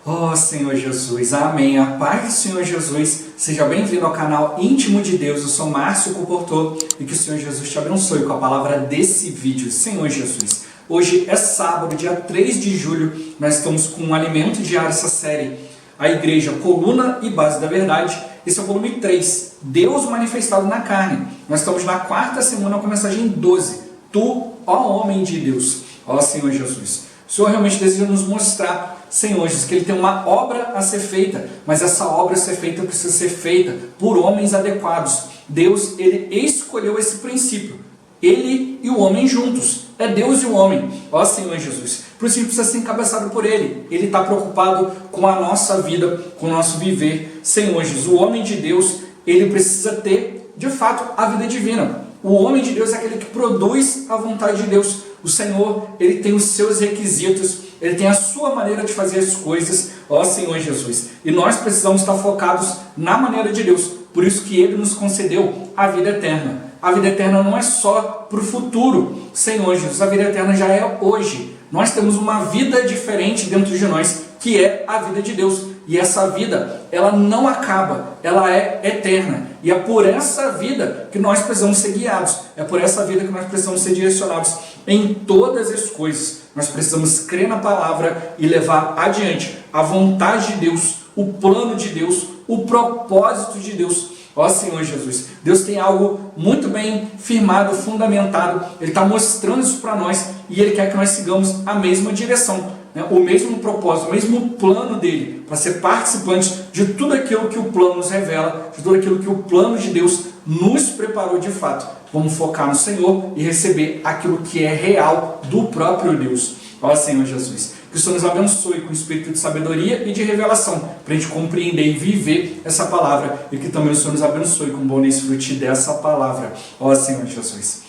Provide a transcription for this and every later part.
Ó Senhor Jesus, amém. A paz do Senhor Jesus, seja bem-vindo ao canal Íntimo de Deus. Eu sou Márcio Comportor e que o Senhor Jesus te abençoe com a palavra desse vídeo. Senhor Jesus, hoje é sábado, dia 3 de julho, nós estamos com um alimento diário, essa série, a Igreja, Coluna e Base da Verdade. Esse é o volume 3, Deus manifestado na carne. Nós estamos na quarta semana com a mensagem 12, Tu, ó homem de Deus. Ó Senhor Jesus, o Senhor realmente deseja nos mostrar, Senhor Jesus, que Ele tem uma obra a ser feita, mas essa obra a ser feita precisa ser feita por homens adequados. Deus, Ele escolheu esse princípio, Ele e o homem juntos, é Deus e o homem, ó Senhor Jesus. Por isso a gente precisa ser encabeçado por Ele. Ele está preocupado com a nossa vida, com o nosso viver. Senhor Jesus, o homem de Deus, ele precisa ter, de fato, a vida divina. O homem de Deus é aquele que produz a vontade de Deus. O Senhor, Ele tem os seus requisitos, Ele tem a sua maneira de fazer as coisas, ó Senhor Jesus. E nós precisamos estar focados na maneira de Deus. Por isso que Ele nos concedeu a vida eterna. A vida eterna não é só para o futuro, Senhor Jesus. A vida eterna já é hoje. Nós temos uma vida diferente dentro de nós, que é a vida de Deus. E essa vida, ela não acaba, ela é eterna. E é por essa vida que nós precisamos ser guiados. É por essa vida que nós precisamos ser direcionados em todas as coisas. Nós precisamos crer na palavra e levar adiante a vontade de Deus, o plano de Deus, o propósito de Deus. Ó Senhor Jesus, Deus tem algo muito bem firmado, fundamentado. Ele está mostrando isso para nós e Ele quer que nós sigamos a mesma direção, né? O mesmo propósito, o mesmo plano dele, para ser participantes de tudo aquilo que o plano nos revela, de tudo aquilo que o plano de Deus nos preparou de fato. Vamos focar no Senhor e receber aquilo que é real do próprio Deus. Ó Senhor Jesus, que o Senhor nos abençoe com o espírito de sabedoria e de revelação, para a gente compreender e viver essa palavra, e que também o Senhor nos abençoe com o bom desfrute dessa palavra. Ó Senhor Jesus.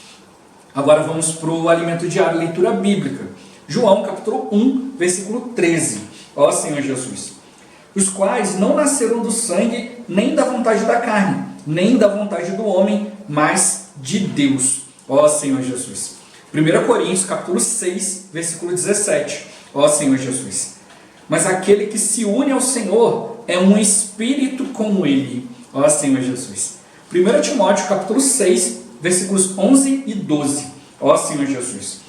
Agora vamos para o alimento diário, leitura bíblica. João capítulo 1, versículo 13. Ó Senhor Jesus. Os quais não nasceram do sangue, nem da vontade da carne, nem da vontade do homem, mas de Deus. Ó Senhor Jesus. 1 Coríntios capítulo 6, versículo 17. Ó Senhor Jesus. Mas aquele que se une ao Senhor é um espírito como Ele. Ó Senhor Jesus. 1 Timóteo capítulo 6, versículos 11 e 12. Ó Senhor Jesus.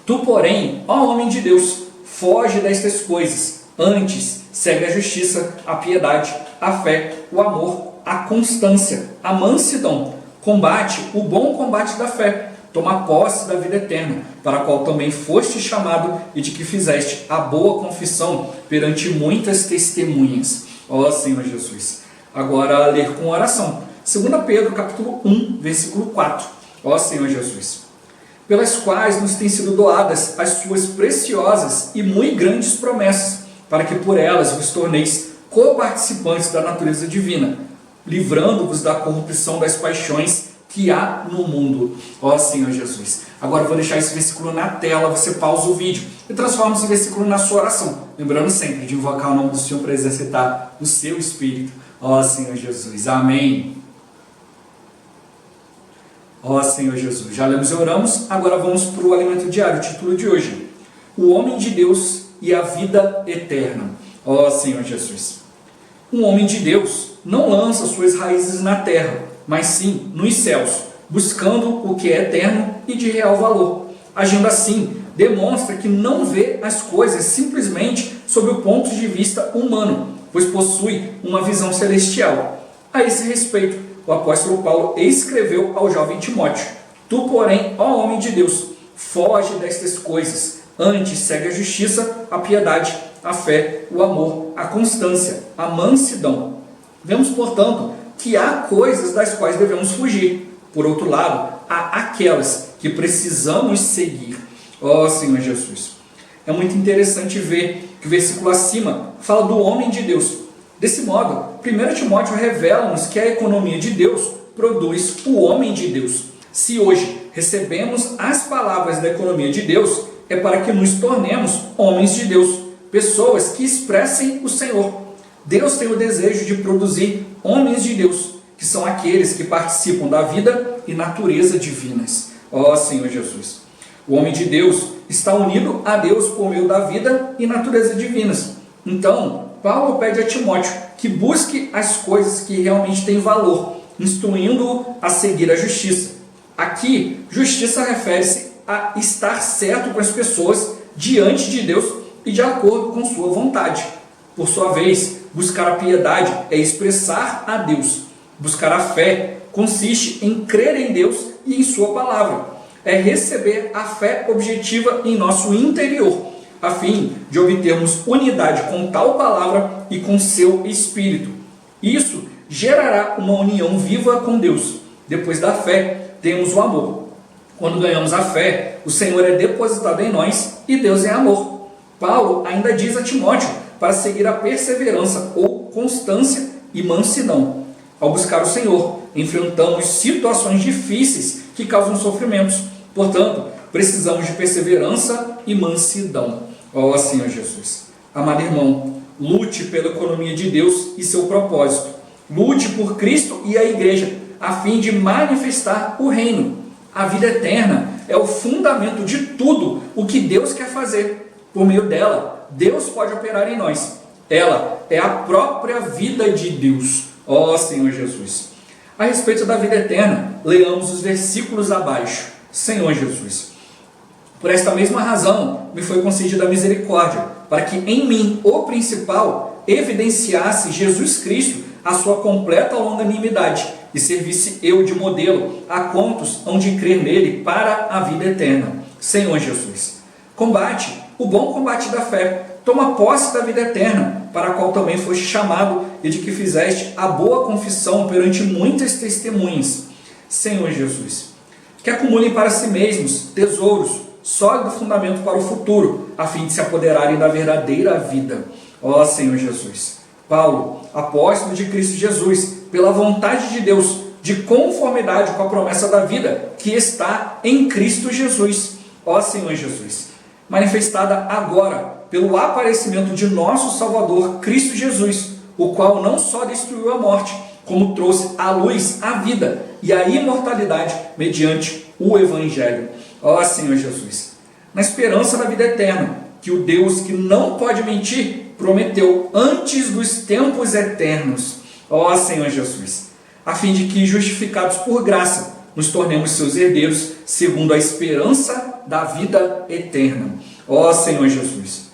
Tu, porém, ó homem de Deus, foge destas coisas. Antes, segue a justiça, a piedade, a fé, o amor, a constância, a mansidão. Combate o bom combate da fé. Toma posse da vida eterna, para a qual também foste chamado e de que fizeste a boa confissão perante muitas testemunhas. Ó Senhor Jesus. Agora, ler com oração. 2 Pedro capítulo 1, versículo 4. Ó Senhor Jesus. Pelas quais nos têm sido doadas as suas preciosas e muito grandes promessas, para que por elas vos torneis coparticipantes da natureza divina, livrando-vos da corrupção das paixões que há no mundo. Ó Senhor Jesus. Agora eu vou deixar esse versículo na tela, você pausa o vídeo e transforma esse versículo na sua oração, lembrando sempre de invocar o nome do Senhor para exercitar o seu espírito. Ó Senhor Jesus. Amém. Ó Senhor Jesus, já lemos e oramos, agora vamos para o alimento diário, o título de hoje. O homem de Deus e a vida eterna. Ó Senhor Jesus. Um homem de Deus não lança suas raízes na terra, mas sim nos céus, buscando o que é eterno e de real valor. Agindo assim, demonstra que não vê as coisas simplesmente sob o ponto de vista humano, pois possui uma visão celestial. A esse respeito, o apóstolo Paulo escreveu ao jovem Timóteo: Tu, porém, ó homem de Deus, foge destas coisas. Antes segue a justiça, a piedade, a fé, o amor, a constância, a mansidão. Vemos, portanto, que há coisas das quais devemos fugir. Por outro lado, há aquelas que precisamos seguir. Ó Senhor Jesus. É muito interessante ver que o versículo acima fala do homem de Deus. Desse modo, 1 Timóteo revela-nos que a economia de Deus produz o homem de Deus. Se hoje recebemos as palavras da economia de Deus, é para que nos tornemos homens de Deus, pessoas que expressem o Senhor. Deus tem o desejo de produzir homens de Deus, que são aqueles que participam da vida e natureza divinas. Ó Senhor Jesus. O homem de Deus está unido a Deus por meio da vida e natureza divinas. Então, Paulo pede a Timóteo que busque as coisas que realmente têm valor, instruindo-o a seguir a justiça. Aqui, justiça refere-se a estar certo com as pessoas diante de Deus e de acordo com sua vontade. Por sua vez, buscar a piedade é expressar a Deus. Buscar a fé consiste em crer em Deus e em sua palavra. É receber a fé objetiva em nosso interior, a fim de obtermos unidade com tal palavra e com seu espírito. Isso gerará uma união viva com Deus. Depois da fé, temos o amor. Quando ganhamos a fé, o Senhor é depositado em nós e Deus é amor. Paulo ainda diz a Timóteo para seguir a perseverança ou constância e mansidão. Ao buscar o Senhor, enfrentamos situações difíceis que causam sofrimentos. Portanto, precisamos de perseverança e mansidão. Ó Senhor Jesus. Amado irmão, lute pela economia de Deus e seu propósito. Lute por Cristo e a igreja, a fim de manifestar o reino. A vida eterna é o fundamento de tudo o que Deus quer fazer. Por meio dela, Deus pode operar em nós. Ela é a própria vida de Deus. Ó Senhor Jesus. A respeito da vida eterna, leamos os versículos abaixo. Senhor Jesus. Por esta mesma razão, me foi concedida a misericórdia, para que em mim, o principal, evidenciasse Jesus Cristo a sua completa longanimidade, e servisse eu de modelo a quantos hão de crer nele para a vida eterna. Senhor Jesus. Combate o bom combate da fé, toma posse da vida eterna, para a qual também foste chamado, e de que fizeste a boa confissão perante muitas testemunhas. Senhor Jesus. Que acumulem para si mesmos tesouros, sólido fundamento para o futuro, a fim de se apoderarem da verdadeira vida. Ó Senhor Jesus. Paulo, apóstolo de Cristo Jesus, pela vontade de Deus, de conformidade com a promessa da vida que está em Cristo Jesus. Ó Senhor Jesus. Manifestada agora pelo aparecimento de nosso Salvador, Cristo Jesus, o qual não só destruiu a morte, como trouxe à luz a vida e a imortalidade mediante o Evangelho. Ó Senhor Jesus. Na esperança da vida eterna, que o Deus que não pode mentir, prometeu antes dos tempos eternos. Ó Senhor Jesus. A fim de que, justificados por graça, nos tornemos seus herdeiros, segundo a esperança da vida eterna. Ó Senhor Jesus.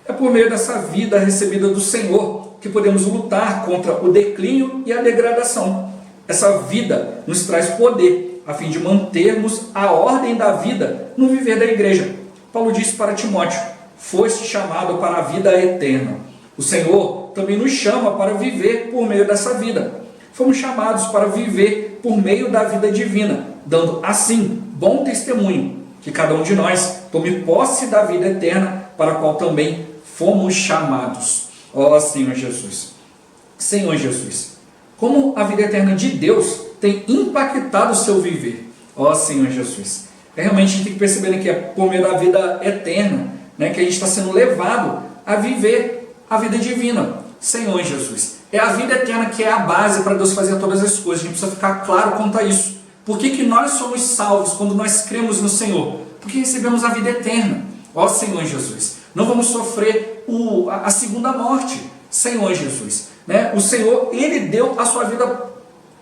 É por meio dessa vida recebida do Senhor que podemos lutar contra o declínio e a degradação. Essa vida nos traz poder, a fim de mantermos a ordem da vida no viver da igreja. Paulo disse para Timóteo: foste chamado para a vida eterna. O Senhor também nos chama para viver por meio dessa vida. Fomos chamados para viver por meio da vida divina, dando assim bom testemunho, que cada um de nós tome posse da vida eterna, para a qual também fomos chamados. Ó Senhor Jesus. Senhor Jesus. Como a vida eterna de Deus tem impactado o seu viver. Ó Senhor Jesus. Realmente a gente tem que perceber que é por meio da vida eterna, né, que a gente está sendo levado a viver a vida divina. Senhor Jesus. É a vida eterna que é a base para Deus fazer todas as coisas. A gente precisa ficar claro quanto a isso. Por que nós somos salvos quando nós cremos no Senhor? Porque recebemos a vida eterna. Ó Senhor Jesus. Não vamos sofrer a segunda morte. Senhor Jesus. Né? O Senhor, Ele deu a sua vida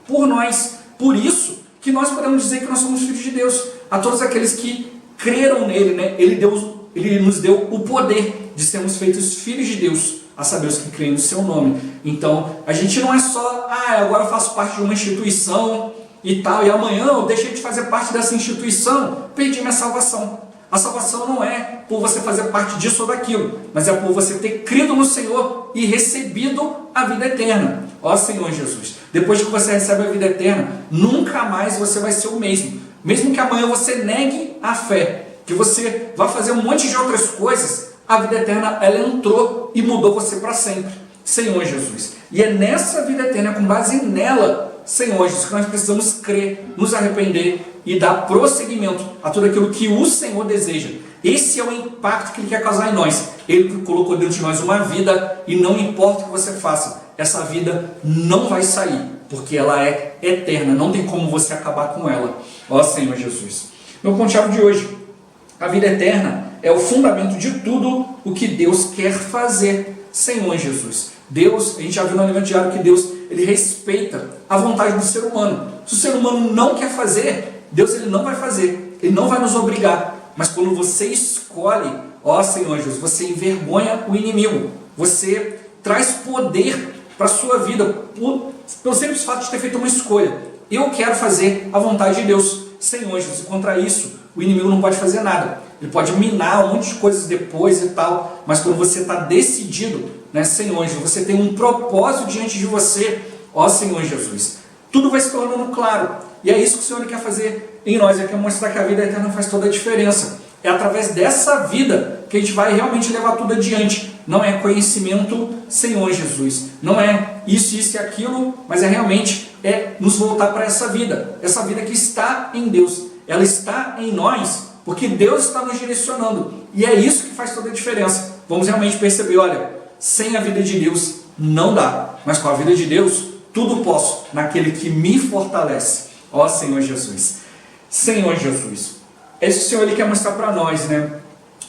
por nós. Por isso que nós podemos dizer que nós somos filhos de Deus. A todos aqueles que creram nele, né? Ele nos deu o poder de sermos feitos filhos de Deus, a saber os que creem no seu nome. Então, a gente não é só, agora eu faço parte de uma instituição e tal, e amanhã eu deixei de fazer parte dessa instituição, perdi minha salvação. A salvação não é por você fazer parte disso ou daquilo, mas é por você ter crido no Senhor e recebido a vida eterna. Ó Senhor Jesus, depois que você recebe a vida eterna, nunca mais você vai ser o mesmo. Mesmo que amanhã você negue a fé, que você vá fazer um monte de outras coisas, a vida eterna, ela entrou e mudou você para sempre. Senhor Jesus. E é nessa vida eterna, com base nela, Senhor Jesus, que nós precisamos crer, nos arrepender e dar prosseguimento a tudo aquilo que o Senhor deseja. Esse é o impacto que Ele quer causar em nós. Ele colocou dentro de nós uma vida, e não importa o que você faça, essa vida não vai sair, porque ela é eterna, não tem como você acabar com ela. Ó Senhor Jesus. Meu ponto-chave de hoje: a vida eterna é o fundamento de tudo o que Deus quer fazer. Senhor Jesus. Deus, a gente já viu no alimento diário que Deus, ele respeita a vontade do ser humano. Se o ser humano não quer fazer, Deus ele não vai fazer, ele não vai nos obrigar. Mas quando você escolhe, ó Senhor Jesus, você envergonha o inimigo, você traz poder para a sua vida, pelo simples fato de ter feito uma escolha. Eu quero fazer a vontade de Deus. Senhor Jesus, contra isso, o inimigo não pode fazer nada. Ele pode minar um monte de coisas depois e tal, mas quando você está decidido, né, Senhor Jesus, você tem um propósito diante de você, ó Senhor Jesus, tudo vai se tornando claro. E é isso que o Senhor quer fazer em nós, é quer mostrar que a vida eterna faz toda a diferença. É através dessa vida que a gente vai realmente levar tudo adiante. Não é conhecimento, Senhor Jesus. Não é isso e aquilo, mas é realmente nos voltar para essa vida que está em Deus. Ela está em nós, porque Deus está nos direcionando. E é isso que faz toda a diferença. Vamos realmente perceber, olha, sem a vida de Deus não dá, mas com a vida de Deus tudo posso naquele que me fortalece. Ó Senhor Jesus. Senhor Jesus. Esse que o Senhor ele quer mostrar para nós, né?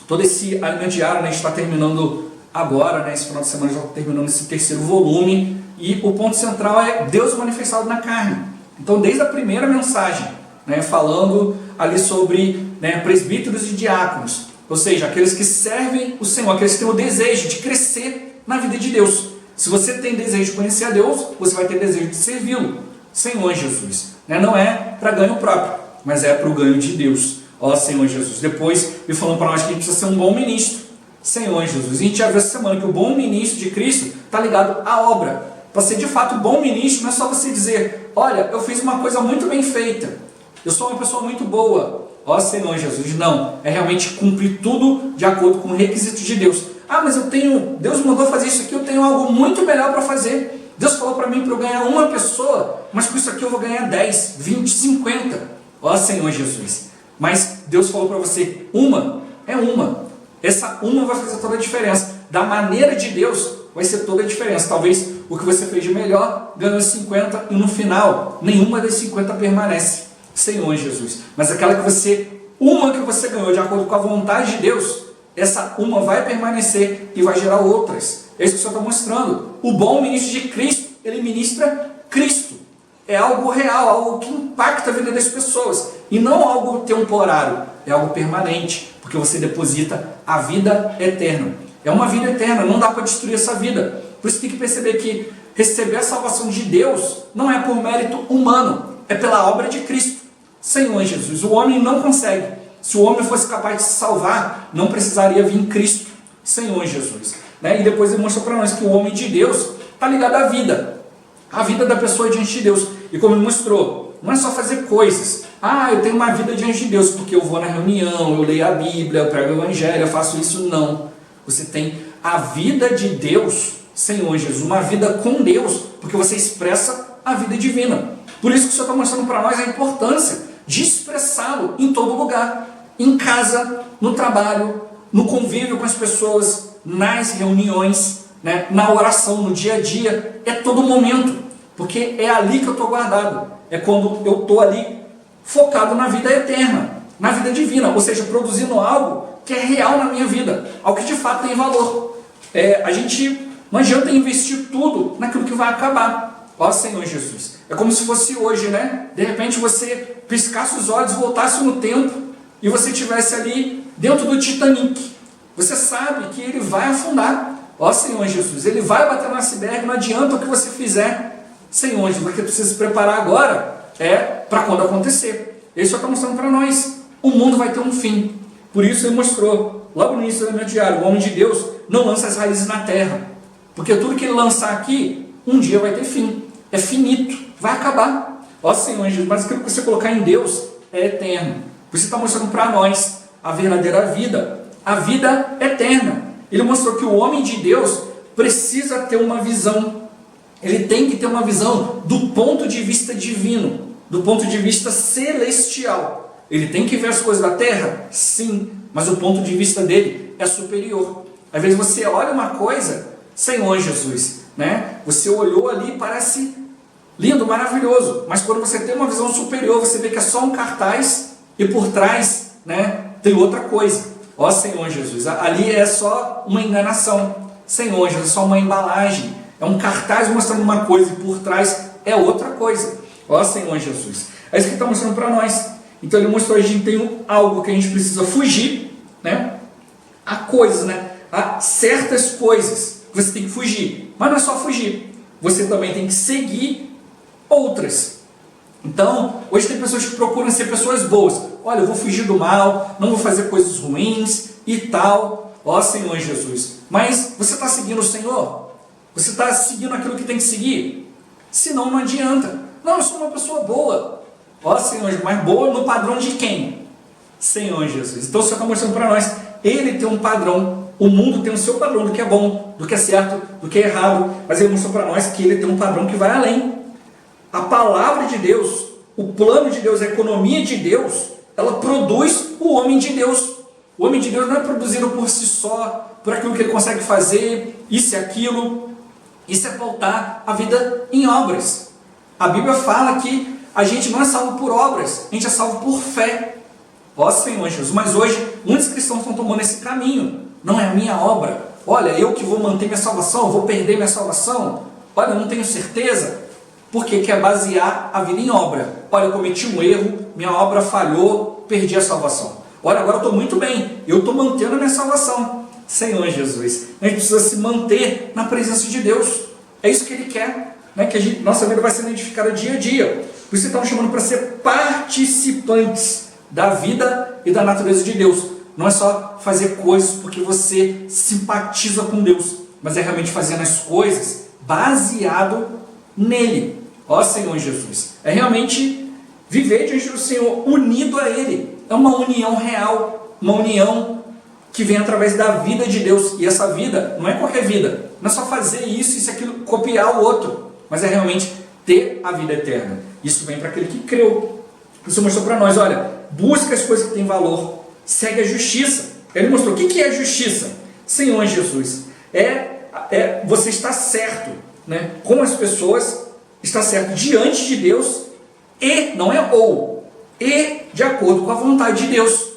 Todo esse alimento diário, né, a gente está terminando agora, né, esse final de semana já está terminando esse terceiro volume, e o ponto central é Deus manifestado na carne. Então, desde a primeira mensagem, né, falando ali sobre, né, presbíteros e diáconos, ou seja, aqueles que servem o Senhor, aqueles que têm o desejo de crescer na vida de Deus. Se você tem desejo de conhecer a Deus, você vai ter desejo de servi-lo, Senhor Jesus. Né? Não é para ganho próprio, mas é para o ganho de Deus. Ó Senhor Jesus. Depois me falando para nós que a gente precisa ser um bom ministro, Senhor Jesus. E a gente já viu essa semana que o bom ministro de Cristo está ligado à obra. Para ser de fato um bom ministro, não é só você dizer, olha, eu fiz uma coisa muito bem feita, eu sou uma pessoa muito boa, ó Senhor Jesus. Não, é realmente cumprir tudo de acordo com o requisito de Deus. Ah, mas Deus me mandou fazer isso aqui, eu tenho algo muito melhor para fazer. Deus falou para mim para eu ganhar uma pessoa, mas com isso aqui eu vou ganhar 10, 20, 50. Ó Senhor Jesus. Mas Deus falou para você, uma é uma. Essa uma vai fazer toda a diferença. Da maneira de Deus vai ser toda a diferença. Talvez o que você fez de melhor ganhou 50 e no final nenhuma das 50 permanece. Senhor Jesus. Mas aquela uma que você ganhou de acordo com a vontade de Deus, essa uma vai permanecer e vai gerar outras. É isso que o Senhor está mostrando. O bom ministro de Cristo, ele ministra Cristo. É algo real, algo que impacta a vida das pessoas. E não algo temporário, é algo permanente. Porque você deposita a vida eterna. É uma vida eterna, não dá para destruir essa vida. Por isso tem que perceber que receber a salvação de Deus não é por mérito humano, é pela obra de Cristo. Senhor Jesus, o homem não consegue. Se o homem fosse capaz de se salvar, não precisaria vir Cristo. Senhor Jesus. Né? E depois ele mostra para nós que o homem de Deus está ligado à vida. A vida da pessoa diante de Deus. E como ele mostrou, não é só fazer coisas. Ah, eu tenho uma vida diante de Deus porque eu vou na reunião, eu leio a Bíblia, eu prego o Evangelho, eu faço isso. Não. Você tem a vida de Deus, Senhor Jesus, uma vida com Deus, porque você expressa a vida divina. Por isso que o Senhor está mostrando para nós a importância de expressá-lo em todo lugar. Em casa, no trabalho, no convívio com as pessoas, nas reuniões, né, na oração, no dia a dia. É todo momento, porque é ali que eu estou guardado. É quando eu estou ali focado na vida eterna, na vida divina, ou seja, produzindo algo que é real na minha vida, algo que de fato tem valor. A gente não adianta investir tudo naquilo que vai acabar. Ó Senhor Jesus, é como se fosse hoje, né? De repente você piscasse os olhos, voltasse no tempo e você estivesse ali dentro do Titanic. Você sabe que ele vai afundar. Ó Senhor Jesus, ele vai bater no iceberg, não adianta o que você fizer. Senhor Jesus, o que precisa se preparar agora é para quando acontecer. Ele só está mostrando para nós, o mundo vai ter um fim. Por isso ele mostrou, logo no início do meu diário, o homem de Deus não lança as raízes na terra. Porque tudo que ele lançar aqui, um dia vai ter fim. É finito, vai acabar. Ó Senhor Jesus, mas aquilo que você colocar em Deus é eterno. Você está mostrando para nós a verdadeira vida, a vida eterna. Ele mostrou que o homem de Deus precisa ter uma visão. Ele tem que ter uma visão do ponto de vista divino, do ponto de vista celestial. Ele tem que ver as coisas da terra? Sim, mas o ponto de vista dele é superior. Às vezes você olha uma coisa, Senhor Jesus, né? Você olhou ali e parece lindo, maravilhoso, mas quando você tem uma visão superior, você vê que é só um cartaz e por trás, né, tem outra coisa. Ó Senhor Jesus, ali é só uma enganação. Senhor Jesus, é só uma embalagem, é um cartaz mostrando uma coisa e por trás é outra coisa. Ó Senhor Jesus, é isso que ele está mostrando para nós. Então ele mostrou que a gente tem algo que a gente precisa fugir, né? Há coisas, né? Há certas coisas que você tem que fugir, mas não é só fugir, você também tem que seguir outras. Então, hoje tem pessoas que procuram ser pessoas boas. Olha, eu vou fugir do mal, não vou fazer coisas ruins e tal. Ó Senhor Jesus, mas você está seguindo o Senhor? Você está seguindo aquilo que tem que seguir? Senão não adianta. Não, eu sou uma pessoa boa. Ó Senhor, mas boa no padrão de quem? Senhor Jesus. Então o Senhor está mostrando para nós, Ele tem um padrão, o mundo tem o seu padrão do que é bom, do que é certo, do que é errado, mas Ele mostrou para nós que Ele tem um padrão que vai além. A palavra de Deus, o plano de Deus, a economia de Deus, ela produz o homem de Deus. O homem de Deus não é produzido por si só, por aquilo que ele consegue fazer, isso e aquilo. Isso é pautar a vida em obras. A Bíblia fala que a gente não é salvo por obras, a gente é salvo por fé. Ó Senhor Jesus, mas hoje muitos cristãos estão tomando esse caminho. Não é a minha obra. Olha, eu que vou manter minha salvação, vou perder minha salvação. Olha, eu não tenho certeza. Porque quer basear a vida em obra. Olha, eu cometi um erro, minha obra falhou, perdi a salvação. Olha, agora eu estou muito bem, eu estou mantendo a minha salvação. Senhor Jesus, a gente precisa se manter na presença de Deus. É isso que Ele quer, né? Que nossa vida vai sendo edificada dia a dia. Por isso estamos chamando para ser participantes da vida e da natureza de Deus. Não é só fazer coisas porque você simpatiza com Deus, mas é realmente fazendo as coisas baseado nele. Ó Senhor Jesus, é realmente viver diante do Senhor unido a Ele. É uma união real, uma união que vem através da vida de Deus. E essa vida não é qualquer vida, não é só fazer isso e aquilo, copiar o outro, mas é realmente ter a vida eterna. Isso vem para aquele que creu. O Senhor mostrou para nós, olha, busca as coisas que têm valor, segue a justiça. Ele mostrou o que é justiça. Senhor Jesus, você está certo, né, com as pessoas, está certo diante de Deus e, não é ou, e de acordo com a vontade de Deus.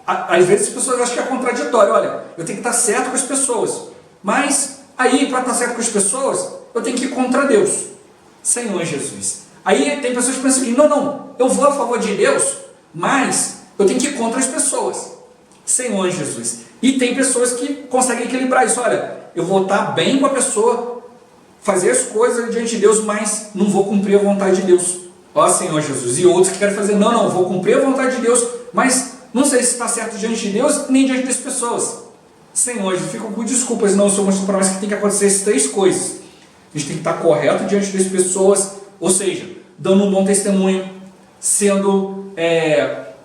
Às vezes as pessoas acham que é contraditório. Olha, eu tenho que estar certo com as pessoas, mas aí para estar certo com as pessoas eu tenho que ir contra Deus. Senhor Jesus, aí tem pessoas que pensam que não, eu vou a favor de Deus, mas eu tenho que ir contra as pessoas. Senhor Jesus, e tem pessoas que conseguem equilibrar isso. Olha, eu vou estar bem com a pessoa, fazer as coisas diante de Deus, mas não vou cumprir a vontade de Deus. Ó Senhor Jesus. E outros que querem fazer, não, vou cumprir a vontade de Deus, mas não sei se está certo diante de Deus, nem diante das pessoas. Senhor Jesus, ficam com desculpas, não, o Senhor mostrou para nós que tem que acontecer essas três coisas. A gente tem que estar correto diante das pessoas, ou seja, dando um bom testemunho, sendo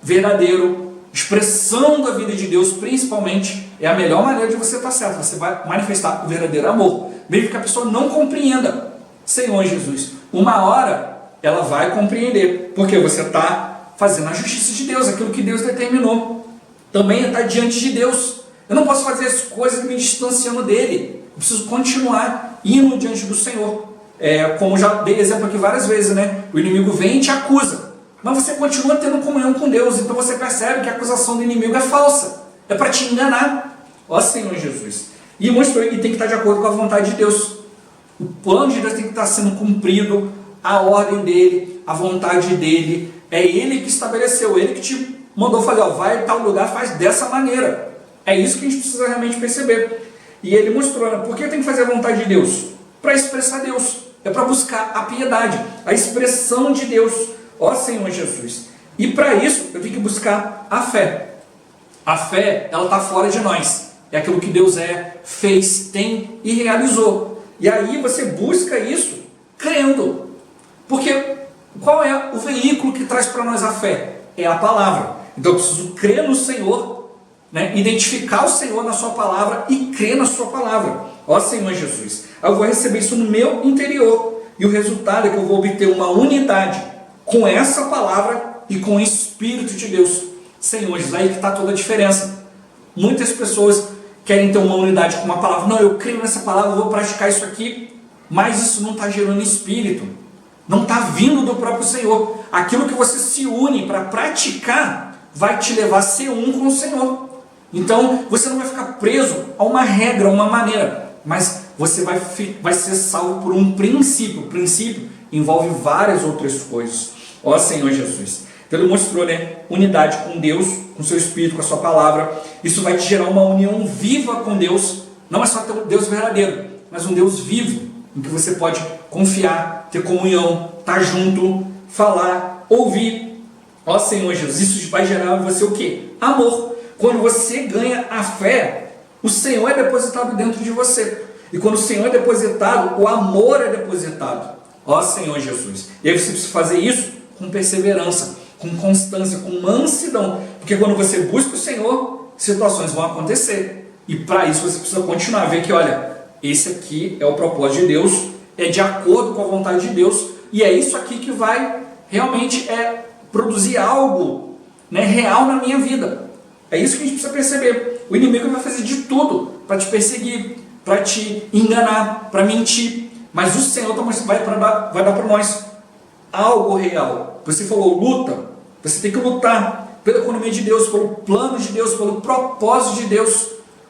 verdadeiro, expressando a vida de Deus, principalmente, é a melhor maneira de você estar certo. Você vai manifestar o verdadeiro amor, mesmo que a pessoa não compreenda. Senhor Jesus, uma hora ela vai compreender, porque você está fazendo a justiça de Deus, aquilo que Deus determinou. Também está diante de Deus. Eu não posso fazer as coisas me distanciando dele. Eu preciso continuar indo diante do Senhor. Como já dei exemplo aqui várias vezes, né? O inimigo vem e te acusa, mas você continua tendo comunhão com Deus. Então você percebe que a acusação do inimigo é falsa, é para te enganar. Ó Senhor Jesus. E tem que estar de acordo com a vontade de Deus. O plano de Deus tem que estar sendo cumprido, a ordem dele, a vontade dele. É ele que estabeleceu, ele que te mandou fazer, vai em tal lugar, faz dessa maneira. É isso que a gente precisa realmente perceber. E ele mostrou, né? Por que eu tenho que fazer a vontade de Deus? Para expressar Deus. É para buscar a piedade, a expressão de Deus. Ó Senhor Jesus. E para isso eu tenho que buscar a fé. A fé, ela está fora de nós. É aquilo que Deus fez, tem e realizou. E aí você busca isso crendo. Porque qual é o veículo que traz para nós a fé? É a palavra. Então eu preciso crer no Senhor, né? Identificar o Senhor na sua palavra e crer na sua palavra. Ó Senhor Jesus, eu vou receber isso no meu interior. E o resultado é que eu vou obter uma unidade com essa palavra e com o Espírito de Deus. Senhor Jesus, aí que está toda a diferença. Muitas pessoas querem ter uma unidade com uma palavra. Não, eu creio nessa palavra, eu vou praticar isso aqui. Mas isso não está gerando Espírito. Não está vindo do próprio Senhor. Aquilo que você se une para praticar vai te levar a ser um com o Senhor. Então, você não vai ficar preso a uma regra, a uma maneira, mas você vai ser salvo por um princípio. O princípio envolve várias outras coisas. Ó Senhor Jesus. Então ele mostrou, unidade com Deus, com seu Espírito, com a sua palavra. Isso vai te gerar uma união viva com Deus. Não é só ter um Deus verdadeiro, mas um Deus vivo, em que você pode confiar, ter comunhão, estar junto, falar, ouvir. Ó Senhor Jesus, isso vai gerar em você o quê? Amor. Quando você ganha a fé, o Senhor é depositado dentro de você. E quando o Senhor é depositado, o amor é depositado. Ó Senhor Jesus. E aí você precisa fazer isso com perseverança, com constância, com mansidão. Porque quando você busca o Senhor, situações vão acontecer. E para isso você precisa continuar a ver que, olha, esse aqui é o propósito de Deus, é de acordo com a vontade de Deus, e é isso aqui que vai realmente produzir algo real na minha vida. É isso que a gente precisa perceber. O inimigo vai fazer de tudo para te perseguir, para te enganar, para mentir. Mas o Senhor vai dar para nós algo real. Você falou luta, você tem que lutar pela economia de Deus, pelo plano de Deus, pelo propósito de Deus.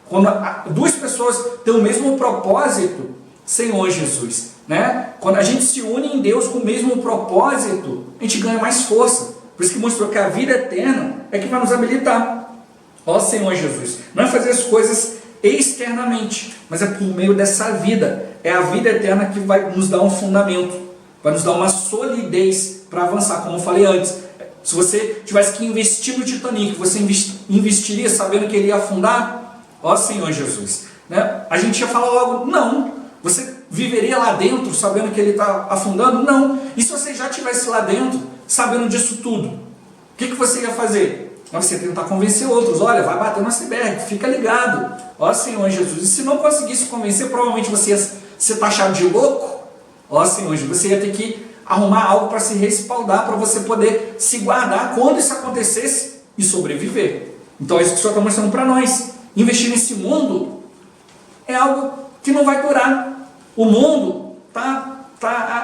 Quando duas pessoas têm o mesmo propósito, Senhor Jesus, quando a gente se une em Deus com o mesmo propósito, a gente ganha mais força. Por isso que mostrou que a vida eterna é que vai nos habilitar. Ó Senhor Jesus, não é fazer as coisas externamente, mas é por meio dessa vida. É a vida eterna que vai nos dar um fundamento, vai nos dar uma solidez para avançar. Como eu falei antes, se você tivesse que investir no Titanic, você investiria sabendo que ele ia afundar? Ó Senhor Jesus, a gente ia falar logo, não. Você viveria lá dentro sabendo que ele está afundando? Não. E se você já estivesse lá dentro, sabendo disso tudo, o que você ia fazer? Você ia tentar convencer outros. Olha, vai bater no iceberg, fica ligado. Ó Senhor Jesus. E se não conseguisse convencer, provavelmente você ia ser taxado de louco. Ó Senhor Jesus, você ia ter que arrumar algo para se respaldar, para você poder se guardar quando isso acontecesse e sobreviver. Então é isso que o Senhor está mostrando para nós. Investir nesse mundo é algo que não vai durar. O mundo está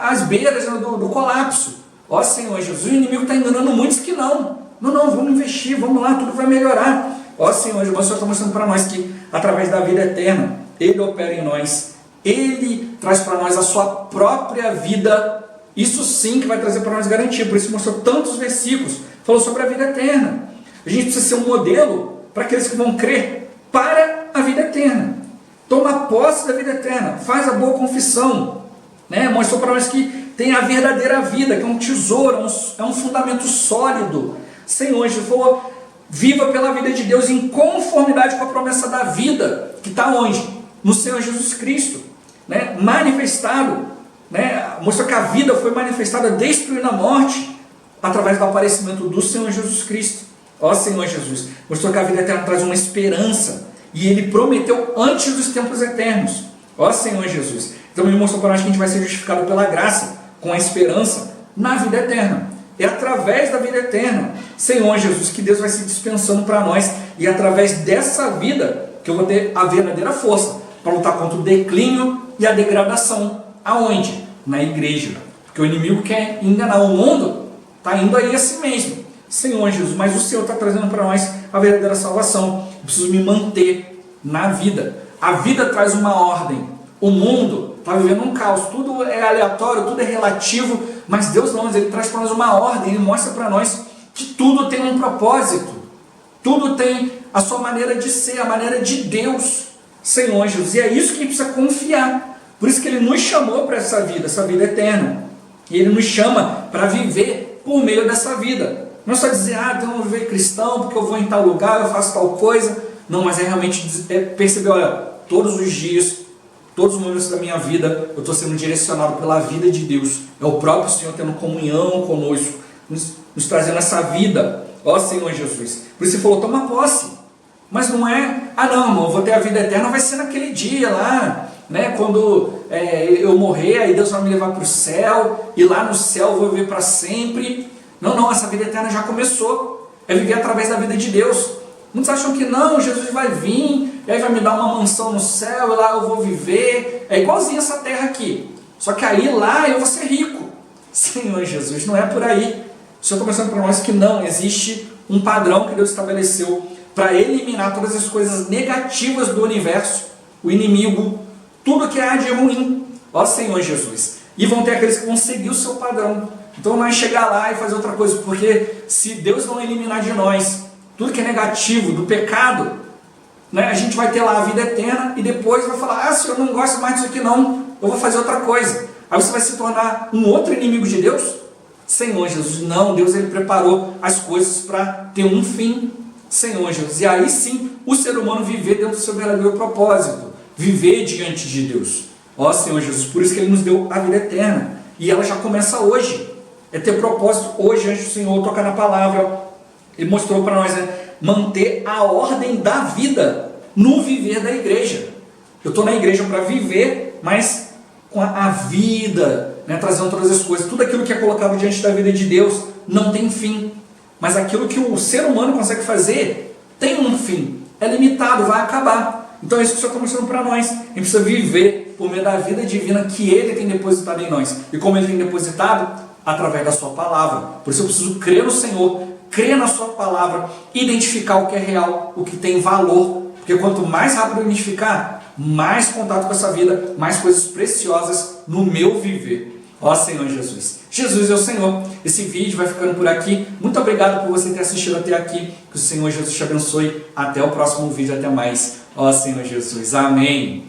às beiras do colapso. Ó Senhor Jesus, o inimigo está enganando muitos que não. Não, vamos investir, vamos lá, tudo vai melhorar. Ó Senhor, o Senhor está mostrando para nós que através da vida eterna, Ele opera em nós. Ele traz para nós a sua própria vida. Isso sim que vai trazer para nós garantia. Por isso mostrou tantos versículos. Falou sobre a vida eterna. A gente precisa ser um modelo para aqueles que vão crer para a vida eterna. Toma posse da vida eterna. Faz a boa confissão. Mostrou para nós que tem a verdadeira vida, que é um tesouro, é um fundamento sólido. Senhor, Jesus falou, viva pela vida de Deus em conformidade com a promessa da vida, que está onde? No Senhor Jesus Cristo, manifestado, mostrou que a vida foi manifestada, destruindo a morte, através do aparecimento do Senhor Jesus Cristo. Ó Senhor Jesus, mostrou que a vida eterna traz uma esperança, e Ele prometeu antes dos tempos eternos. Ó Senhor Jesus, então Ele mostrou para nós que a gente vai ser justificado pela graça, com a esperança na vida eterna. É através da vida eterna, Senhor Jesus, que Deus vai se dispensando para nós. E é através dessa vida que eu vou ter a verdadeira força para lutar contra o declínio e a degradação. Aonde? Na igreja. Porque o inimigo quer enganar o mundo, está indo aí assim mesmo. Senhor Jesus, mas o Senhor está trazendo para nós a verdadeira salvação. Eu preciso me manter na vida. A vida traz uma ordem. O mundo está vivendo um caos. Tudo é aleatório, tudo é relativo. Mas Deus não, Ele traz para nós uma ordem. Ele mostra para nós que tudo tem um propósito. Tudo tem a sua maneira de ser, a maneira de Deus. Senhor Jesus. E é isso que a gente precisa confiar. Por isso que Ele nos chamou para essa vida eterna. E Ele nos chama para viver por meio dessa vida. Não é só dizer, então eu vou viver cristão, porque eu vou em tal lugar, eu faço tal coisa. Não, mas é realmente perceber, olha, todos os dias, todos os momentos da minha vida, eu estou sendo direcionado pela vida de Deus. É o próprio Senhor tendo comunhão conosco, nos trazendo essa vida. Ó Senhor Jesus. Por isso Ele falou, toma posse. Mas não é, não, irmão, eu vou ter a vida eterna, vai ser naquele dia lá, quando eu morrer, aí Deus vai me levar para o céu, e lá no céu eu vou viver para sempre. Não, essa vida eterna já começou. É viver através da vida de Deus. Muitos acham que não, Jesus vai vir, e aí vai me dar uma mansão no céu, e lá eu vou viver. É igualzinho essa terra aqui. Só que aí lá eu vou ser rico. Senhor Jesus, não é por aí. O Senhor está mostrando para nós que não, existe um padrão que Deus estabeleceu para eliminar todas as coisas negativas do universo, o inimigo, tudo que há de ruim, ó Senhor Jesus. E vão ter aqueles que vão seguir o seu padrão. Então não é chegar lá e fazer outra coisa, porque se Deus não eliminar de nós tudo que é negativo, do pecado, né, a gente vai ter lá a vida eterna e depois vai falar, ah, Senhor, eu não gosto mais disso aqui não, eu vou fazer outra coisa. Aí você vai se tornar um outro inimigo de Deus? Senhor Jesus, não, Deus ele preparou as coisas para ter um fim, Senhor Jesus. E aí sim, o ser humano viver dentro do seu verdadeiro propósito, viver diante de Deus. Ó Senhor Jesus, por isso que Ele nos deu a vida eterna. E ela já começa hoje. É ter propósito hoje, antes do Senhor tocar na palavra. Ele mostrou para nós, manter a ordem da vida no viver da igreja. Eu estou na igreja para viver, mas com a vida, né, trazendo todas as coisas. Tudo aquilo que é colocado diante da vida de Deus não tem fim. Mas aquilo que o ser humano consegue fazer tem um fim. É limitado, vai acabar. Então é isso que o Senhor está mostrando para nós. A gente precisa viver por meio da vida divina que Ele tem depositado em nós. E como Ele tem depositado? Através da sua palavra. Por isso eu preciso crer no Senhor, crer na sua palavra, identificar o que é real, o que tem valor. Porque quanto mais rápido eu identificar, mais contato com essa vida, mais coisas preciosas no meu viver. Ó Senhor Jesus. Jesus é o Senhor. Esse vídeo vai ficando por aqui. Muito obrigado por você ter assistido até aqui. Que o Senhor Jesus te abençoe. Até o próximo vídeo. Até mais. Ó Senhor Jesus. Amém.